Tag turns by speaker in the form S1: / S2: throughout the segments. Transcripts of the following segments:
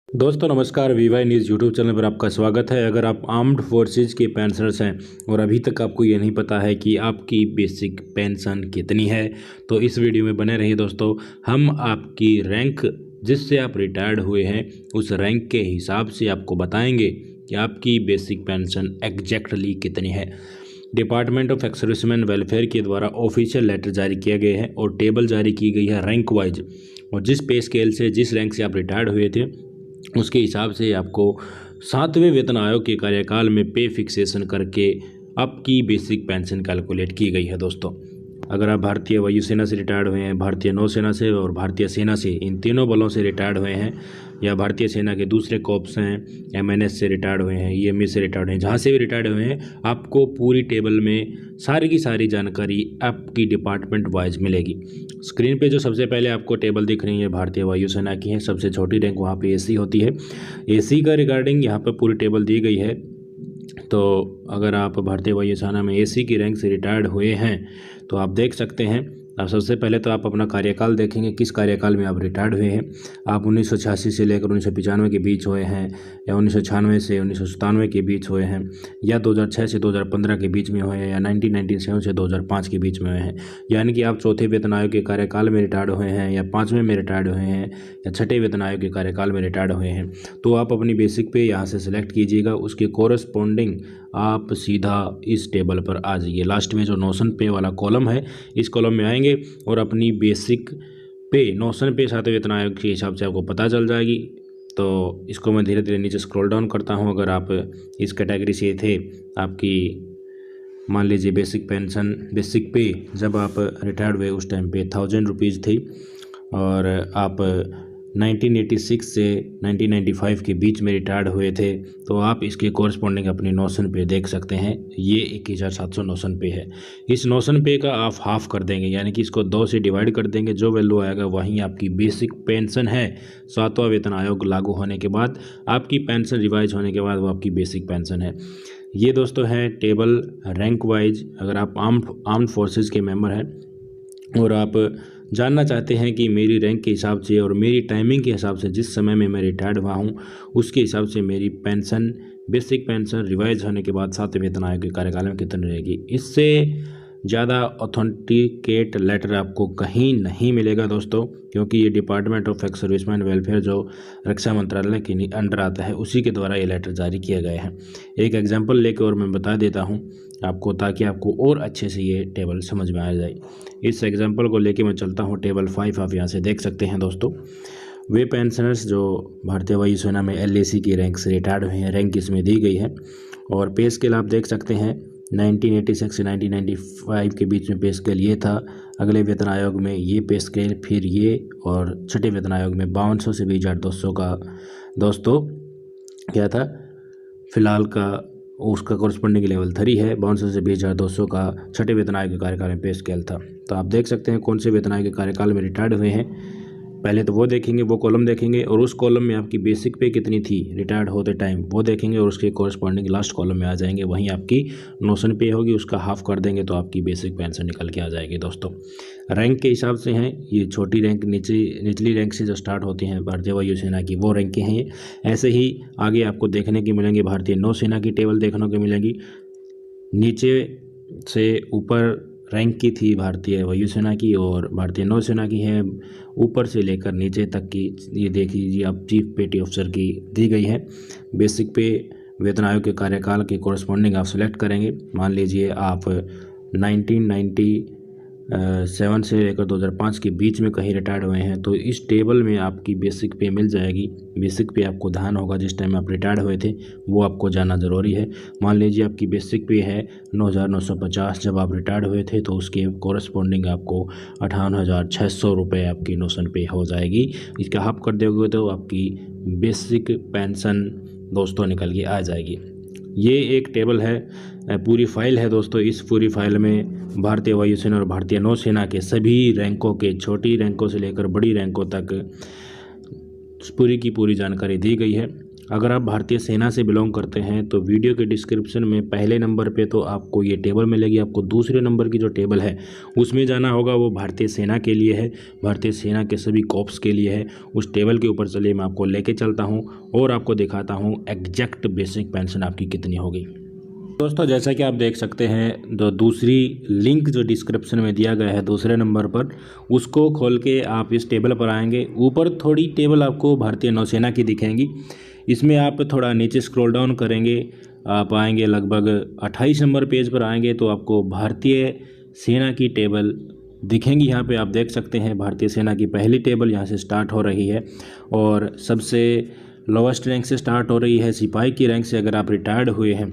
S1: दोस्तों नमस्कार, VY news YouTube channel पर आपका स्वागत है। अगर आप आर्म्ड फोर्सेज के पेंशनर्स हैं और अभी तक आपको ये नहीं पता है कि आपकी बेसिक पेंशन कितनी है, तो इस वीडियो में बने रहिए दोस्तों। हम आपकी रैंक जिससे आप रिटायर्ड हुए हैं उस रैंक के हिसाब से आपको बताएंगे कि आपकी बेसिक पेंशन एग्जैक्टली कितनी है। Department of ex serviceman welfare के द्वारा ऑफिशियल लेटर जारी किया गया है और टेबल जारी की गई है रैंक वाइज, और जिस पे स्केल से जिस रैंक से आप रिटायर्ड हुए थे उसके हिसाब से आपको 7वें वेतन आयोग के कार्यकाल में पे फिक्सेशन करके आपकी बेसिक पेंशन कैलकुलेट की गई है। दोस्तों अगर आप भारतीय वायुसेना से रिटायर्ड हुए हैं, भारतीय नौसेना से और भारतीय सेना से, इन तीनों बलों से रिटायर्ड हुए हैं, या भारतीय सेना के दूसरे कॉर्प्स हैं, एमएनएस से रिटायर्ड हुए हैं, ईएमई से रिटायर्ड हुए हैं, जहाँ से भी रिटायर्ड हुए हैं, आपको पूरी टेबल में सारी की सारी जानकारी आपकी डिपार्टमेंट वाइज मिलेगी। स्क्रीन पे जो सबसे पहले आपको टेबल दिख रही है भारतीय वायुसेना की है। सबसे छोटी रैंक वहाँ पे एसी होती है। एसी का रिगार्डिंग यहाँ पर पूरी टेबल दी गई है। तो अगर आप भारतीय वायुसेना में एसी की रैंक से रिटायर्ड हुए हैं तो आप देख सकते हैं। अब सबसे पहले तो आप अपना कार्यकाल देखेंगे, किस कार्यकाल में आप रिटायर्ड हुए हैं। आप 1986 से लेकर 1995 के बीच हुए हैं, या 1996 से 1997 के बीच हुए हैं, या 2006 से 2015 के बीच में हुए हैं, या 1997 से 2005 के बीच में हुए हैं। यानी कि आप चौथे वेतन आयोग के कार्यकाल में रिटायर्ड हुए हैं, या 5वें में रिटायर्ड हुए हैं, या छठे वेतन आयोग के कार्यकाल में रिटायर्ड हुए हैं। तो आप अपनी बेसिक पे यहाँ से सिलेक्ट कीजिएगा, उसके कोरस्पॉन्डिंग आप सीधा इस टेबल पर आ जाइए। लास्ट में जो नोशन पे वाला कॉलम है, इस कॉलम में आएंगे और अपनी बेसिक पे नोशन पे 7वें वेतन आयोग के हिसाब से आपको पता चल जाएगी। तो इसको मैं धीरे धीरे नीचे स्क्रॉल डाउन करता हूँ। अगर आप इस कैटेगरी से थे, आपकी मान लीजिए बेसिक पेंशन, बेसिक पे जब आप रिटायर्ड हुए उस टाइम पे 1000 रुपीज़ थी, और आप 1986 से 1995 के बीच में रिटायर्ड हुए थे, तो आप इसके कोरस्पॉन्डिंग अपनी नोशन पे देख सकते हैं। ये 1700 नोशन पे है। इस नोशन पे का आप हाफ कर देंगे, यानी कि इसको 2 से डिवाइड कर देंगे। जो वैल्यू आएगा वहीं आपकी बेसिक पेंशन है। 7वां वेतन आयोग लागू होने के बाद, आपकी पेंशन रिवाइज होने के बाद वो आपकी बेसिक पेंशन है। ये दोस्तों है टेबल रैंक वाइज। अगर आप आर्म्ड फोर्सेज के मेंबर हैं और आप जानना चाहते हैं कि मेरी रैंक के हिसाब से और मेरी टाइमिंग के हिसाब से जिस समय में मैं रिटायर्ड हुआ हूँ उसके हिसाब से मेरी पेंशन, बेसिक पेंशन रिवाइज होने के बाद 7वें वेतन आयोग के कार्यकाल में कितनी रहेगी, इससे ज़्यादा ऑथेंटिकेट लेटर आपको कहीं नहीं मिलेगा दोस्तों, क्योंकि ये department of ex serviceman welfare जो रक्षा मंत्रालय के अंडर आता है उसी के द्वारा ये लेटर जारी किया गया है। एक एग्जांपल लेकर और मैं बता देता हूँ आपको, ताकि आपको और अच्छे से ये टेबल समझ में आ जाए। इस एग्जांपल को लेके मैं चलता हूँ टेबल 5। आप यहाँ से देख सकते हैं दोस्तों, वे पेंशनर्स जो भारतीय वायुसेना में LAC की रैंक से रिटायर्ड हुए हैं, रैंक इसमें दी गई है। और पे स्केल आप देख सकते हैं 1986 से 1995 के बीच में पे स्केल ये था। अगले वेतन आयोग में ये पे स्केल, फिर ये, और छठे वेतन आयोग में 5200 से 2200 का दोस्तों क्या था फिलहाल का, उसका कोरस्पॉन्डिंग लेवल 3 है। 5200 से 2200 का छठे वेतन आयोग के कार्यकाल में पे स्केल था। तो आप देख सकते हैं कौन से वेतन आयोग के कार्यकाल में रिटायर्ड हुए हैं। पहले तो वो देखेंगे, वो कॉलम देखेंगे, और उस कॉलम में आपकी बेसिक पे कितनी थी रिटायर्ड होते टाइम वो देखेंगे, और उसके कोरस्पॉन्डिंग लास्ट कॉलम में आ जाएंगे। वहीं आपकी नोशन पे होगी, उसका हाफ कर देंगे तो आपकी बेसिक पेंशन निकल के आ जाएगी। दोस्तों रैंक के हिसाब से हैं ये। छोटी रैंक निचली रैंक से जो स्टार्ट होती हैं भारतीय वायुसेना की, वो रैंक के हैं ये। ऐसे ही आगे आपको देखने की मिलेंगी भारतीय नौसेना की टेबल देखने को मिलेगी। नीचे से ऊपर रैंक की थी भारतीय वायुसेना की, और भारतीय नौसेना की है ऊपर से लेकर नीचे तक की। ये देख लीजिए आप, चीफ पेटी ऑफिसर की दी गई है। बेसिक पे वेतन आयोग के कार्यकाल के कोरस्पॉन्डिंग आप सेलेक्ट करेंगे। मान लीजिए आप 1997 से लेकर 2005 के बीच में कहीं रिटायर्ड हुए हैं, तो इस टेबल में आपकी बेसिक पे मिल जाएगी। बेसिक पे आपको ध्यान होगा जिस टाइम आप रिटायर्ड हुए थे वो आपको जानना ज़रूरी है। मान लीजिए आपकी बेसिक पे है 9950 जब आप रिटायर्ड हुए थे, तो उसके कोरस्पॉन्डिंग आपको 58,600 रुपये आपकी नोशन पे हो जाएगी। इसका हाफ कर दोगे तो आपकी बेसिक पेंशन दोस्तों निकल के आ जाएगी। ये एक टेबल है, पूरी फाइल है दोस्तों। इस पूरी फाइल में भारतीय वायुसेना और भारतीय नौसेना के सभी रैंकों के, छोटी रैंकों से लेकर बड़ी रैंकों तक पूरी की पूरी जानकारी दी गई है। अगर आप भारतीय सेना से बिलोंग करते हैं तो वीडियो के डिस्क्रिप्शन में पहले नंबर पे तो आपको ये टेबल मिलेगी। आपको दूसरे नंबर की जो टेबल है उसमें जाना होगा, वो भारतीय सेना के लिए है, भारतीय सेना के सभी कॉर्प्स के लिए है। उस टेबल के ऊपर चलिए मैं आपको लेके चलता हूँ और आपको दिखाता हूँ एग्जैक्ट बेसिक पेंशन आपकी कितनी होगी। दोस्तों जैसा कि आप देख सकते हैं, जो दूसरी लिंक जो डिस्क्रिप्शन में दिया गया है दूसरे नंबर पर, उसको खोल के आप इस टेबल पर आएंगे। ऊपर थोड़ी टेबल आपको भारतीय नौसेना की दिखेंगी। इसमें आप थोड़ा नीचे स्क्रॉल डाउन करेंगे, आप आएंगे लगभग 28 नंबर पेज पर आएंगे तो आपको भारतीय सेना की टेबल दिखेंगी। यहाँ पे आप देख सकते हैं भारतीय सेना की पहली टेबल यहाँ से स्टार्ट हो रही है और सबसे लोवेस्ट रैंक से स्टार्ट हो रही है। सिपाही की रैंक से अगर आप रिटायर्ड हुए हैं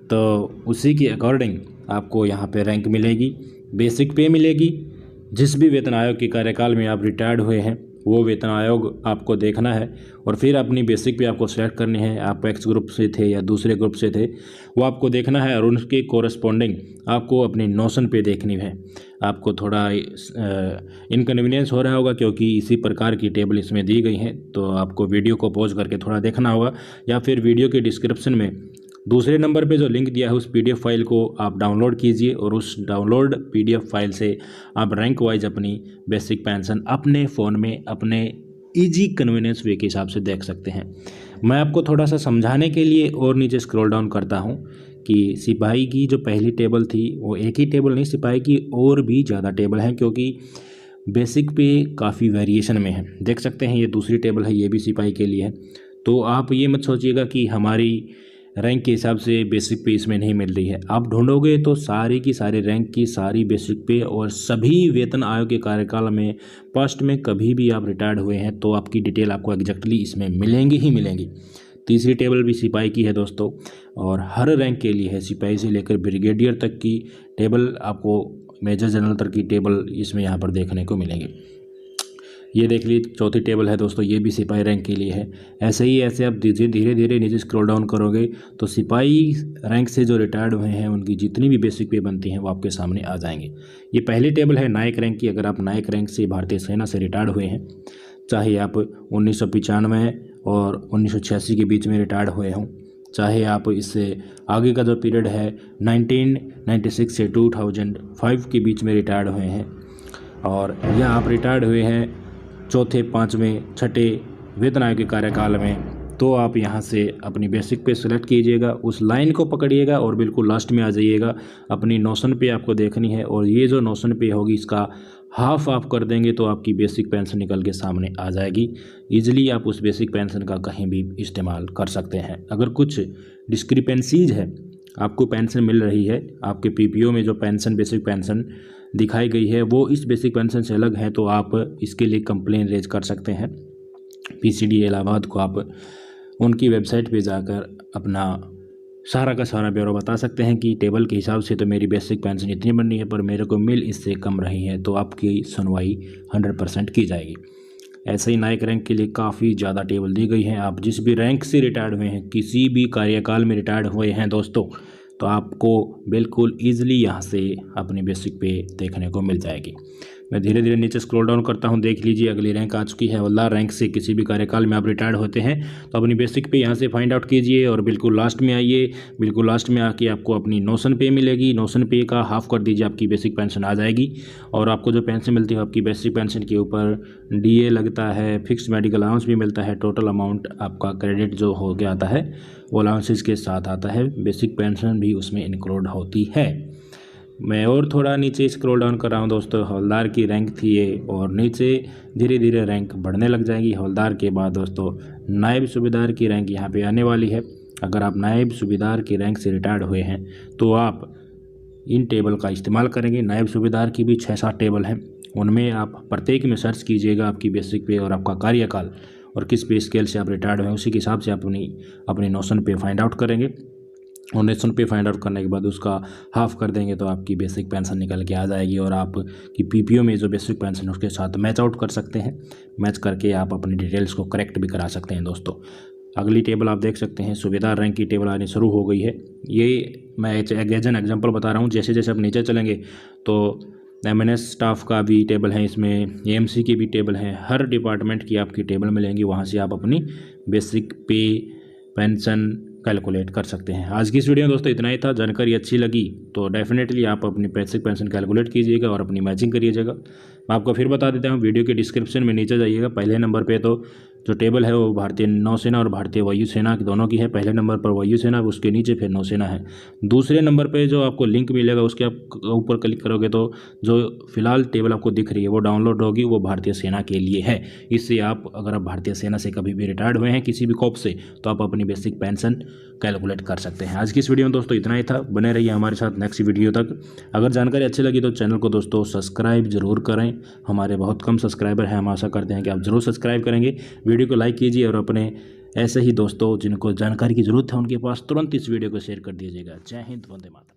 S1: तो उसी के अकॉर्डिंग आपको यहाँ पे रैंक मिलेगी, बेसिक पे मिलेगी। जिस भी वेतन आयोग के कार्यकाल में आप रिटायर्ड हुए हैं वो वेतन आयोग आपको देखना है और फिर अपनी बेसिक पे आपको सेलेक्ट करनी है। आप एक्स ग्रुप से थे या दूसरे ग्रुप से थे वो आपको देखना है और उनके कोरस्पॉन्डिंग आपको अपनी नोशन पे देखनी है। आपको थोड़ा इनकन्वीनियंस हो रहा होगा क्योंकि इसी प्रकार की टेबल इसमें दी गई हैं, तो आपको वीडियो को पॉज करके थोड़ा देखना होगा या फिर वीडियो के डिस्क्रिप्शन में दूसरे नंबर पे जो लिंक दिया है उस पीडीएफ फाइल को आप डाउनलोड कीजिए और उस डाउनलोड पीडीएफ फाइल से आप रैंक वाइज अपनी बेसिक पेंशन अपने फ़ोन में अपने इजी कन्वीनियंस वे के हिसाब से देख सकते हैं। मैं आपको थोड़ा सा समझाने के लिए और नीचे स्क्रॉल डाउन करता हूं कि सिपाही की जो पहली टेबल थी वो एक ही टेबल नहीं, सिपाही की और भी ज़्यादा टेबल हैं क्योंकि बेसिक पे काफ़ी वेरिएशन में है। देख सकते हैं ये दूसरी टेबल है, ये भी सिपाही के लिए है। तो आप ये मत सोचिएगा कि हमारी रैंक के हिसाब से बेसिक पे इसमें नहीं मिल रही है। आप ढूंढोगे तो सारी की सारी रैंक की सारी बेसिक पे और सभी वेतन आयोग के कार्यकाल में पास्ट में कभी भी आप रिटायर्ड हुए हैं तो आपकी डिटेल आपको एग्जैक्टली इसमें मिलेंगी ही मिलेंगी। तीसरी टेबल भी सिपाही की है दोस्तों और हर रैंक के लिए है, सिपाही से लेकर ब्रिगेडियर तक की टेबल आपको, मेजर जनरल तक की टेबल इसमें यहाँ पर देखने को मिलेंगी। ये देख लीजिए चौथी टेबल है दोस्तों, ये भी सिपाही रैंक के लिए है। ऐसे आप धीरे धीरे नीचे स्क्रॉल डाउन करोगे तो सिपाही रैंक से जो रिटायर्ड हुए हैं उनकी जितनी भी बेसिक पे बनती हैं वो आपके सामने आ जाएंगे। ये पहली टेबल है नायक रैंक की। अगर आप नायक रैंक से भारतीय सेना से रिटायर्ड हुए हैं, चाहे आप 1995 और 1986 के बीच में रिटायर्ड हुए हों, चाहे आप इससे आगे का जो पीरियड है 1996 से 2005 के बीच में रिटायर्ड हुए हैं, और या आप रिटायर्ड हुए हैं चौथे, पाँचवें, छठे वेतन आयोग के कार्यकाल में, तो आप यहाँ से अपनी बेसिक पे सेलेक्ट कीजिएगा, उस लाइन को पकड़िएगा और बिल्कुल लास्ट में आ जाइएगा। अपनी नोशन पे आपको देखनी है और ये जो नोशन पे होगी इसका हाफ आप कर देंगे तो आपकी बेसिक पेंशन निकल के सामने आ जाएगी। ईजिली आप उस बेसिक पेंशन का कहीं भी इस्तेमाल कर सकते हैं। अगर कुछ डिस्क्रिपेंसीज है, आपको पेंशन मिल रही है, आपके पीपीओ में जो पेंशन बेसिक पेंशन दिखाई गई है वो इस बेसिक पेंशन से अलग है, तो आप इसके लिए कंप्लेन रेज कर सकते हैं। पीसीडी इलाहाबाद को आप उनकी वेबसाइट पे जाकर अपना सारा का सारा ब्यौरा बता सकते हैं कि टेबल के हिसाब से तो मेरी बेसिक पेंशन इतनी बन रही है पर मेरे को मिल इससे कम रही है, तो आपकी सुनवाई 100% की जाएगी। ऐसे ही नायक रैंक के लिए काफ़ी ज़्यादा टेबल दी गई हैं। आप जिस भी रैंक से रिटायर्ड हुए हैं, किसी भी कार्यकाल में रिटायर्ड हुए हैं दोस्तों, तो आपको बिल्कुल ईजिली यहाँ से अपनी बेसिक पे देखने को मिल जाएगी। मैं धीरे धीरे नीचे स्क्रॉल डाउन करता हूँ, देख लीजिए अगली रैंक आ चुकी है हवलदार रैंक से। किसी भी कार्यकाल में आप रिटायर्ड होते हैं तो अपनी बेसिक पे यहाँ से फाइंड आउट कीजिए और बिल्कुल लास्ट में आइए। बिल्कुल लास्ट में आके आपको अपनी नोशन पे मिलेगी, नोशन पे का हाफ कर दीजिए, आपकी बेसिक पेंशन आ जाएगी। और आपको जो पेंशन मिलती है आपकी बेसिक पेंशन के ऊपर डीए लगता है, फिक्स्ड मेडिकल अलाउंस भी मिलता है, टोटल अमाउंट आपका क्रेडिट जो हो गया आता है वो अलाउंसेस के साथ आता है, बेसिक पेंशन भी उसमें इंक्लूड होती है। मैं और थोड़ा नीचे स्क्रॉल डाउन कर रहा हूँ दोस्तों, हवलदार की रैंक थी ये और नीचे धीरे धीरे रैंक बढ़ने लग जाएगी। हवलदार के बाद दोस्तों नायब सूबेदार की रैंक यहाँ पे आने वाली है। अगर आप नायब सूबेदार की रैंक से रिटायर्ड हुए हैं तो आप इन टेबल का इस्तेमाल करेंगे। नायब सूबेदार की भी 6-7 टेबल हैं, उनमें आप प्रत्येक में सर्च कीजिएगा आपकी बेसिक पे और आपका कार्यकाल और किस पे स्केल से आप रिटायर्ड हुए, उसी के हिसाब से आप अपनी नोशन पे फाइंड आउट करेंगे। और नोशन पे फाइंड आउट करने के बाद उसका हाफ कर देंगे तो आपकी बेसिक पेंशन निकल के आ जाएगी और आपकी पीपीओ में जो बेसिक पेंशन उसके साथ मैच आउट कर सकते हैं। मैच करके आप अपनी डिटेल्स को करेक्ट भी करा सकते हैं दोस्तों। अगली टेबल आप देख सकते हैं, सूबेदार रैंक की टेबल आनी शुरू हो गई है। ये मैं एज एन एग्जाम्पल बता रहा हूँ, जैसे जैसे आप नीचे चलेंगे तो एमएनएस स्टाफ का भी टेबल है, इसमें एएमसी की भी टेबल है, हर डिपार्टमेंट की आपकी टेबल मिलेंगी। वहाँ से आप अपनी बेसिक पे पेंशन कैलकुलेट कर सकते हैं। आज की इस वीडियो में दोस्तों इतना ही था। जानकारी अच्छी लगी तो डेफिनेटली आप अपनी बेसिक पेंशन कैलकुलेट कीजिएगा और अपनी मैचिंग करिएगा। मैं आपको फिर बता देता हूँ, वीडियो के डिस्क्रिप्शन में नीचे जाइएगा, पहले नंबर पे तो जो टेबल है वो भारतीय नौसेना और भारतीय वायुसेना दोनों की है। पहले नंबर पर वायुसेना, उसके नीचे फिर नौसेना है। दूसरे नंबर पे जो आपको लिंक मिलेगा उसके आप ऊपर क्लिक करोगे तो जो फिलहाल टेबल आपको दिख रही है वो डाउनलोड होगी, वो भारतीय सेना के लिए है। इससे आप अगर आप भारतीय सेना से कभी भी रिटायर्ड हुए हैं किसी भी कॉप से, तो आप अपनी बेसिक पेंशन कैलकुलेट कर सकते हैं। आज की इस वीडियो में दोस्तों इतना ही था। बने रहिए हमारे साथ नेक्स्ट वीडियो तक। अगर जानकारी अच्छी लगी तो चैनल को दोस्तों सब्सक्राइब जरूर करें। हमारे बहुत कम सब्सक्राइबर हैं, हम आशा करते हैं कि आप जरूर सब्सक्राइब करेंगे। वीडियो को लाइक कीजिए और अपने ऐसे ही दोस्तों जिनको जानकारी की जरूरत है उनके पास तुरंत इस वीडियो को शेयर कर दीजिएगा। जय हिंद, वंदे मातरम।